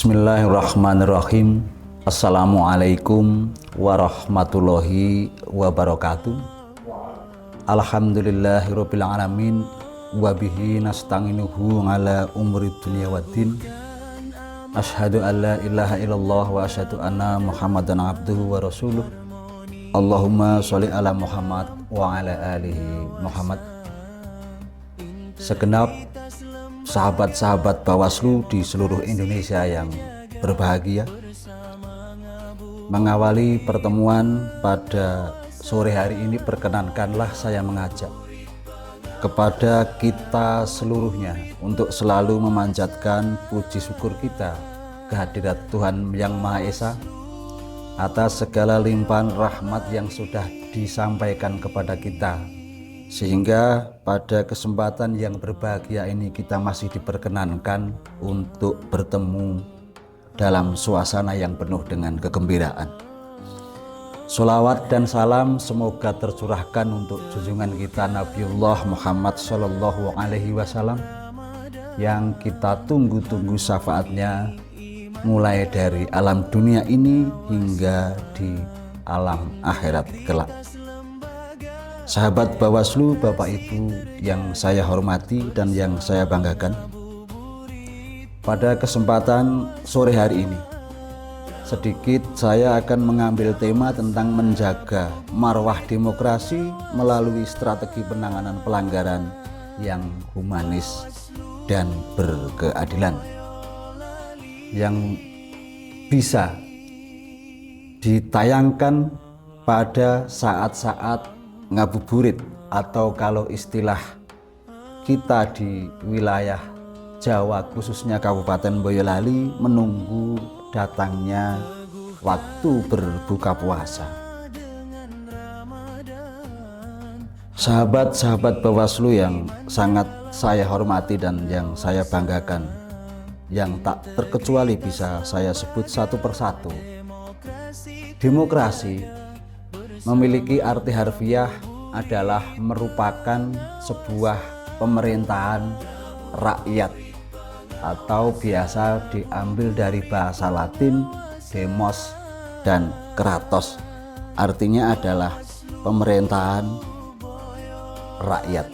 Bismillahirrahmanirrahim. Assalamualaikum warahmatullahi wabarakatuh. Alhamdulillahirabbil alamin wa bihi nasta'inuhu ala umuri dunya waddin. Asyhadu an la ilaha illallah wa asyhadu anna Muhammadan abduhu wa rasuluh. Allahumma sholli ala Muhammad wa ala alihi Muhammad. Segenap sahabat-sahabat Bawaslu di seluruh Indonesia yang berbahagia, mengawali pertemuan pada sore hari ini, perkenankanlah saya mengajak kepada kita seluruhnya untuk selalu memanjatkan puji syukur kita kehadirat Tuhan Yang Maha Esa atas segala limpahan rahmat yang sudah disampaikan kepada kita, sehingga pada kesempatan yang berbahagia ini kita masih diperkenankan untuk bertemu dalam suasana yang penuh dengan kegembiraan. Sholawat dan salam semoga tercurahkan untuk junjungan kita Nabiullah Muhammad Sallallahu Alaihi Wasallam yang kita tunggu-tunggu syafaatnya mulai dari alam dunia ini hingga di alam akhirat kelak. Sahabat Bawaslu, Bapak Ibu yang saya hormati dan yang saya banggakan, pada kesempatan sore hari ini sedikit saya akan mengambil tema tentang menjaga marwah demokrasi melalui strategi penanganan pelanggaran yang humanis dan berkeadilan, yang bisa ditayangkan pada saat-saat ngabuburit, atau kalau istilah kita di wilayah Jawa khususnya Kabupaten Boyolali, menunggu datangnya waktu berbuka puasa. Sahabat-sahabat Bawaslu yang sangat saya hormati dan yang saya banggakan, yang tak terkecuali bisa saya sebut satu persatu, demokrasi memiliki arti harfiah adalah merupakan sebuah pemerintahan rakyat, atau biasa diambil dari bahasa Latin demos dan kratos, artinya adalah pemerintahan rakyat.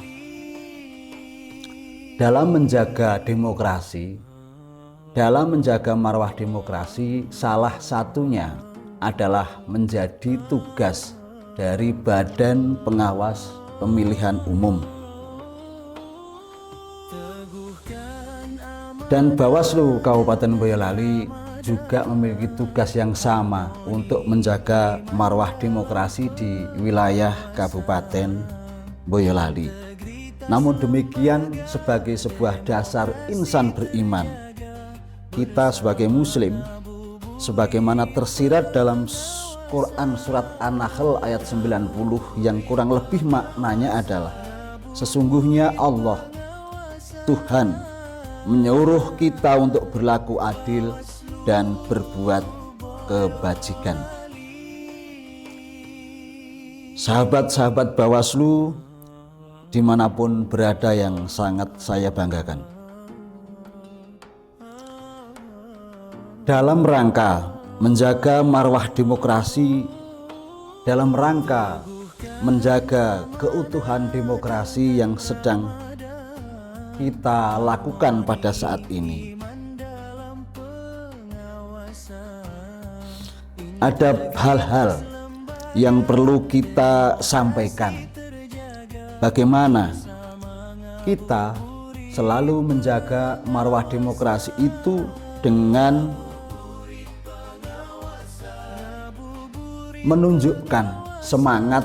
Dalam menjaga demokrasi, dalam menjaga marwah demokrasi, salah satunya adalah menjadi tugas dari Badan Pengawas Pemilihan Umum. Dan Bawaslu Kabupaten Boyolali juga memiliki tugas yang sama untuk menjaga marwah demokrasi di wilayah Kabupaten Boyolali. Namun demikian, sebagai sebuah dasar insan beriman, kita sebagai muslim, sebagaimana tersirat dalam Quran surat An-Nahl ayat 90 yang kurang lebih maknanya adalah, sesungguhnya Allah Tuhan menyuruh kita untuk berlaku adil dan berbuat kebajikan. Sahabat-sahabat Bawaslu dimanapun berada yang sangat saya banggakan, dalam rangka menjaga marwah demokrasi, dalam rangka menjaga keutuhan demokrasi yang sedang kita lakukan pada saat ini, ada hal-hal yang perlu kita sampaikan. Bagaimana kita selalu menjaga marwah demokrasi itu dengan menunjukkan semangat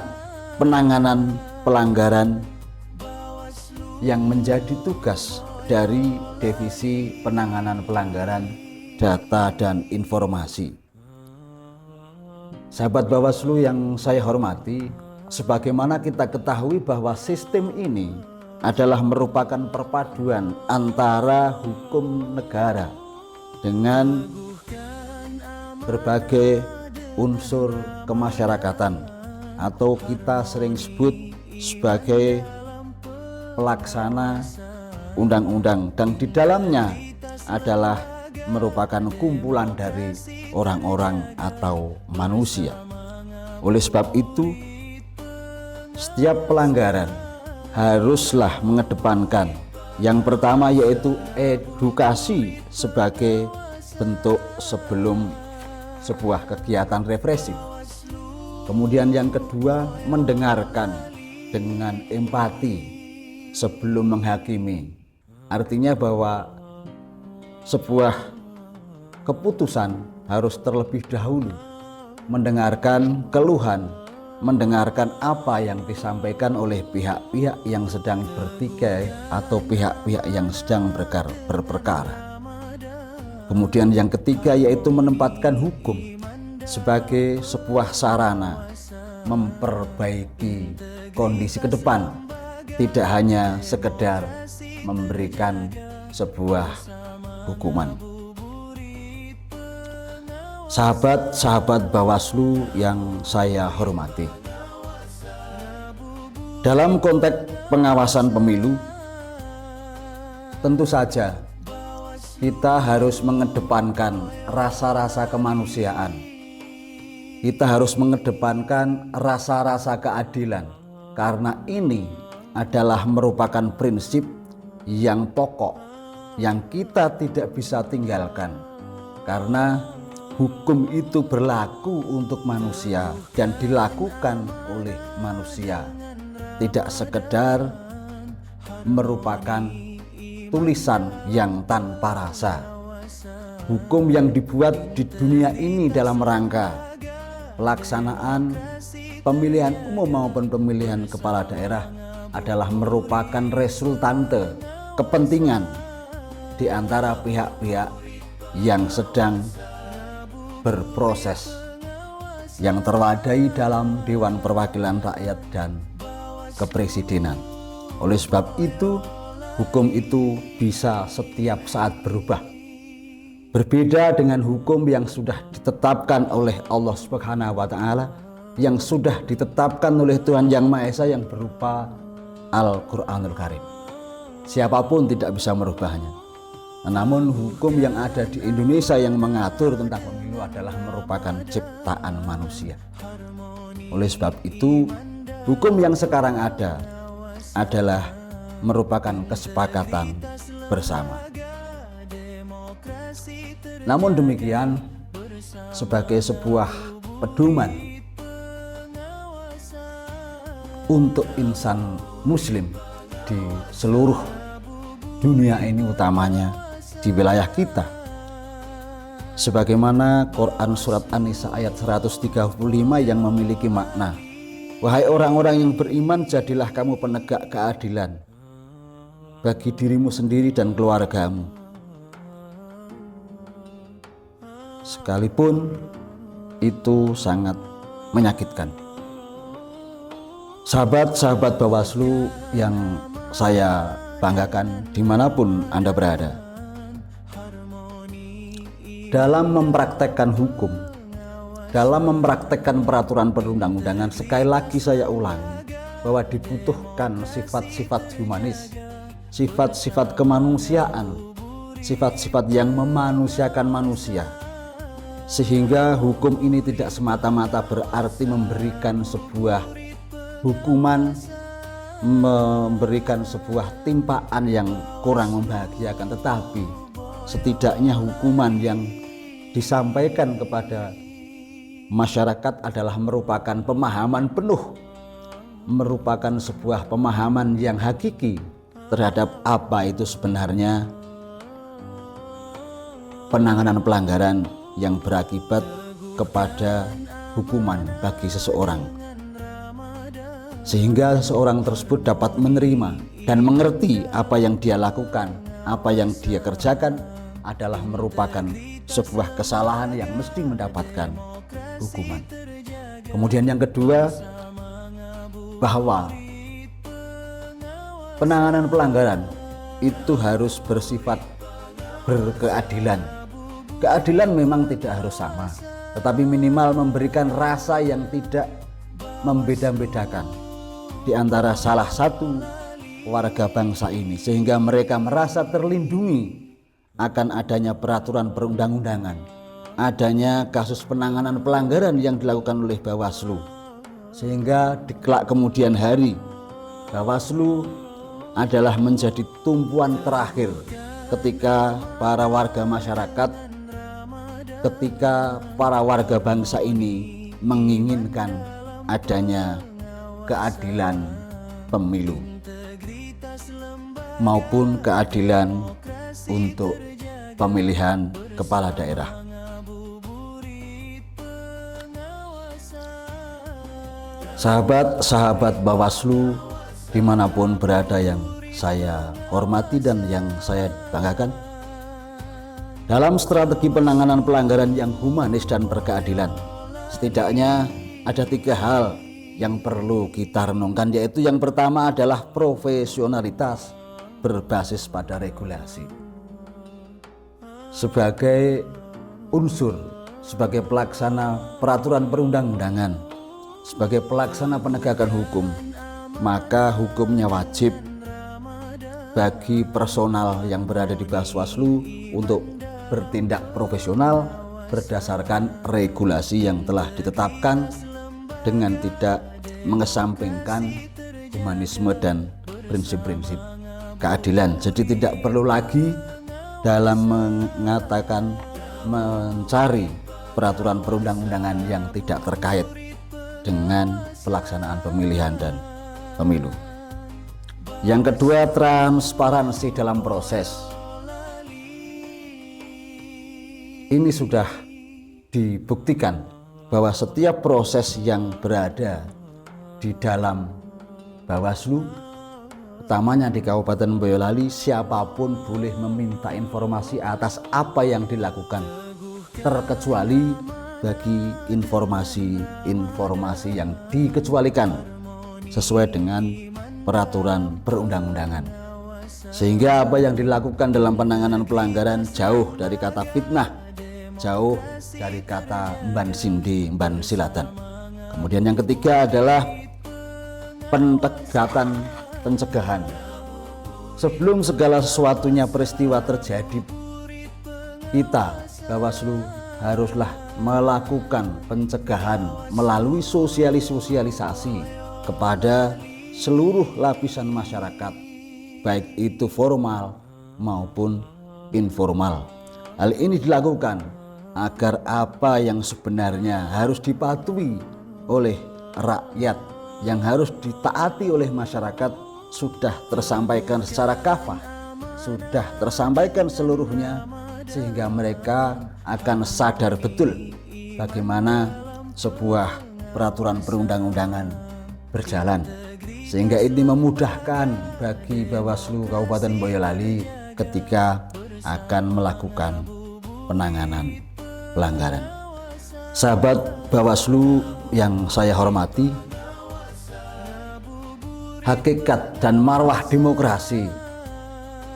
penanganan pelanggaran yang menjadi tugas dari Divisi Penanganan Pelanggaran Data dan Informasi. Sahabat Bawaslu yang saya hormati, sebagaimana kita ketahui bahwa sistem ini adalah merupakan perpaduan antara hukum negara dengan berbagai unsur kemasyarakatan, atau kita sering sebut sebagai pelaksana undang-undang, dan di dalamnya adalah merupakan kumpulan dari orang-orang atau manusia. Oleh sebab itu, setiap pelanggaran haruslah mengedepankan yang pertama, yaitu edukasi sebagai bentuk sebelum sebuah kegiatan represif. Kemudian yang kedua, mendengarkan dengan empati sebelum menghakimi. Artinya bahwa sebuah keputusan harus terlebih dahulu mendengarkan keluhan, mendengarkan apa yang disampaikan oleh pihak-pihak yang sedang bertikai atau pihak-pihak yang sedang berperkara. Kemudian yang ketiga, yaitu menempatkan hukum sebagai sebuah sarana memperbaiki kondisi ke depan, tidak hanya sekedar memberikan sebuah hukuman. Sahabat-sahabat Bawaslu yang saya hormati, dalam konteks pengawasan pemilu, tentu saja kita harus mengedepankan rasa-rasa kemanusiaan. Kita harus mengedepankan rasa-rasa keadilan, karena ini adalah merupakan prinsip yang pokok yang kita tidak bisa tinggalkan, karena hukum itu berlaku untuk manusia dan dilakukan oleh manusia, tidak sekedar merupakan tulisan yang tanpa rasa. Hukum yang dibuat di dunia ini dalam rangka pelaksanaan pemilihan umum maupun pemilihan kepala daerah adalah merupakan resultante kepentingan di antara pihak-pihak yang sedang berproses, yang terwadai dalam Dewan Perwakilan Rakyat dan Kepresidenan. Oleh sebab itu, hukum itu bisa setiap saat berubah. Berbeda dengan hukum yang sudah ditetapkan oleh Allah Subhanahu wa Ta'ala, yang sudah ditetapkan oleh Tuhan Yang Maha Esa yang berupa Al-Quranul Karim. Siapapun tidak bisa merubahnya. Namun hukum yang ada di Indonesia yang mengatur tentang pemilu adalah merupakan ciptaan manusia. Oleh sebab itu, hukum yang sekarang ada adalah merupakan kesepakatan bersama. Namun demikian, sebagai sebuah pedoman untuk insan muslim di seluruh dunia ini, utamanya di wilayah kita, sebagaimana Quran surat An-Nisa ayat 135 yang memiliki makna, wahai orang-orang yang beriman, jadilah kamu penegak keadilan bagi dirimu sendiri dan keluargamu, sekalipun itu sangat menyakitkan. Sahabat-sahabat Bawaslu yang saya banggakan dimanapun Anda berada, dalam mempraktekkan hukum, dalam mempraktekkan peraturan perundang-undangan, sekali lagi saya ulangi bahwa dibutuhkan sifat-sifat humanis, sifat-sifat kemanusiaan, sifat-sifat yang memanusiakan manusia, sehingga hukum ini tidak semata-mata berarti memberikan sebuah hukuman, memberikan sebuah timpaan yang kurang membahagiakan, tetapi setidaknya hukuman yang disampaikan kepada masyarakat adalah merupakan pemahaman penuh, merupakan sebuah pemahaman yang hakiki terhadap apa itu sebenarnya penanganan pelanggaran yang berakibat kepada hukuman bagi seseorang, sehingga seseorang tersebut dapat menerima dan mengerti apa yang dia lakukan, apa yang dia kerjakan adalah merupakan sebuah kesalahan yang mesti mendapatkan hukuman. Kemudian yang kedua, bahwa penanganan pelanggaran itu harus bersifat berkeadilan. Keadilan memang tidak harus sama, tetapi minimal memberikan rasa yang tidak membeda-bedakan di antara salah satu warga bangsa ini, sehingga mereka merasa terlindungi akan adanya peraturan perundang-undangan, adanya kasus penanganan pelanggaran yang dilakukan oleh Bawaslu, sehingga di kelak kemudian hari Bawaslu adalah menjadi tumpuan terakhir ketika para warga masyarakat, ketika para warga bangsa ini menginginkan adanya keadilan pemilu maupun keadilan untuk pemilihan kepala daerah. Sahabat-sahabat Bawaslu dimanapun berada yang saya hormati dan yang saya banggakan, dalam strategi penanganan pelanggaran yang humanis dan berkeadilan, setidaknya ada 3 hal yang perlu kita renungkan, yaitu yang pertama adalah profesionalitas berbasis pada regulasi. Sebagai unsur, sebagai pelaksana peraturan perundang-undangan, sebagai pelaksana penegakan hukum, maka hukumnya wajib bagi personal yang berada di Bawaslu untuk bertindak profesional berdasarkan regulasi yang telah ditetapkan dengan tidak mengesampingkan humanisme dan prinsip-prinsip keadilan. Jadi tidak perlu lagi dalam mengatakan mencari peraturan perundang-undangan yang tidak terkait dengan pelaksanaan pemilihan dan pemilu. Yang kedua, transparansi dalam proses. Ini sudah dibuktikan bahwa setiap proses yang berada di dalam Bawaslu, utamanya di Kabupaten Boyolali, siapapun boleh meminta informasi atas apa yang dilakukan, terkecuali bagi informasi-informasi yang dikecualikan sesuai dengan peraturan perundang-undangan, sehingga apa yang dilakukan dalam penanganan pelanggaran jauh dari kata fitnah, jauh dari kata mban sindi mban silatan. Kemudian yang ketiga adalah pencegahan. Sebelum segala sesuatunya peristiwa terjadi, kita Bawaslu haruslah melakukan pencegahan melalui sosialisasi kepada seluruh lapisan masyarakat, baik itu formal maupun informal. Hal ini dilakukan agar apa yang sebenarnya harus dipatuhi oleh rakyat, yang harus ditaati oleh masyarakat, sudah tersampaikan secara kafah, sudah tersampaikan seluruhnya, sehingga mereka akan sadar betul bagaimana sebuah peraturan perundang-undangan berjalan, sehingga ini memudahkan bagi Bawaslu Kabupaten Boyolali ketika akan melakukan penanganan pelanggaran. Sahabat Bawaslu yang saya hormati, hakikat dan marwah demokrasi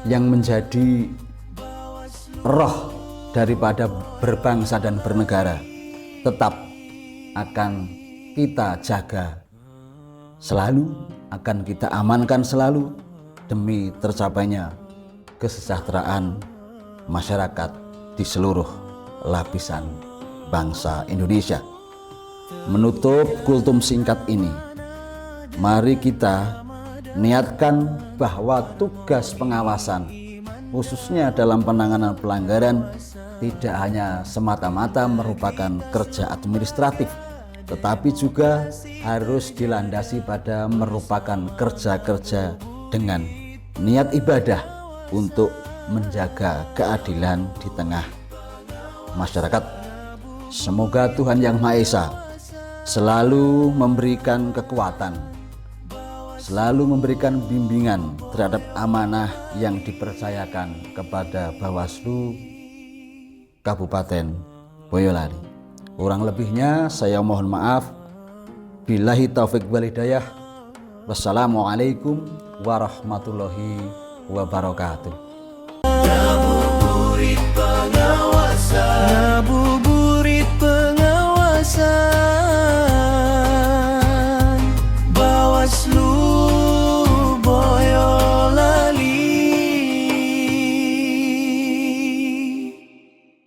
yang menjadi roh daripada berbangsa dan bernegara tetap akan kita jaga selalu, akan kita amankan selalu demi tercapainya kesejahteraan masyarakat di seluruh lapisan bangsa Indonesia. Menutup kultum singkat ini, mari kita niatkan bahwa tugas pengawasan khususnya dalam penanganan pelanggaran tidak hanya semata-mata merupakan kerja administratif, tetapi juga harus dilandasi pada merupakan kerja-kerja dengan niat ibadah untuk menjaga keadilan di tengah masyarakat. Semoga Tuhan Yang Maha Esa selalu memberikan kekuatan, selalu memberikan bimbingan terhadap amanah yang dipercayakan kepada Bawaslu Kabupaten Boyolali. Kurang lebihnya saya mohon maaf. Billahi taufik wal hidayah. Wassalamualaikum warahmatullahi wabarakatuh.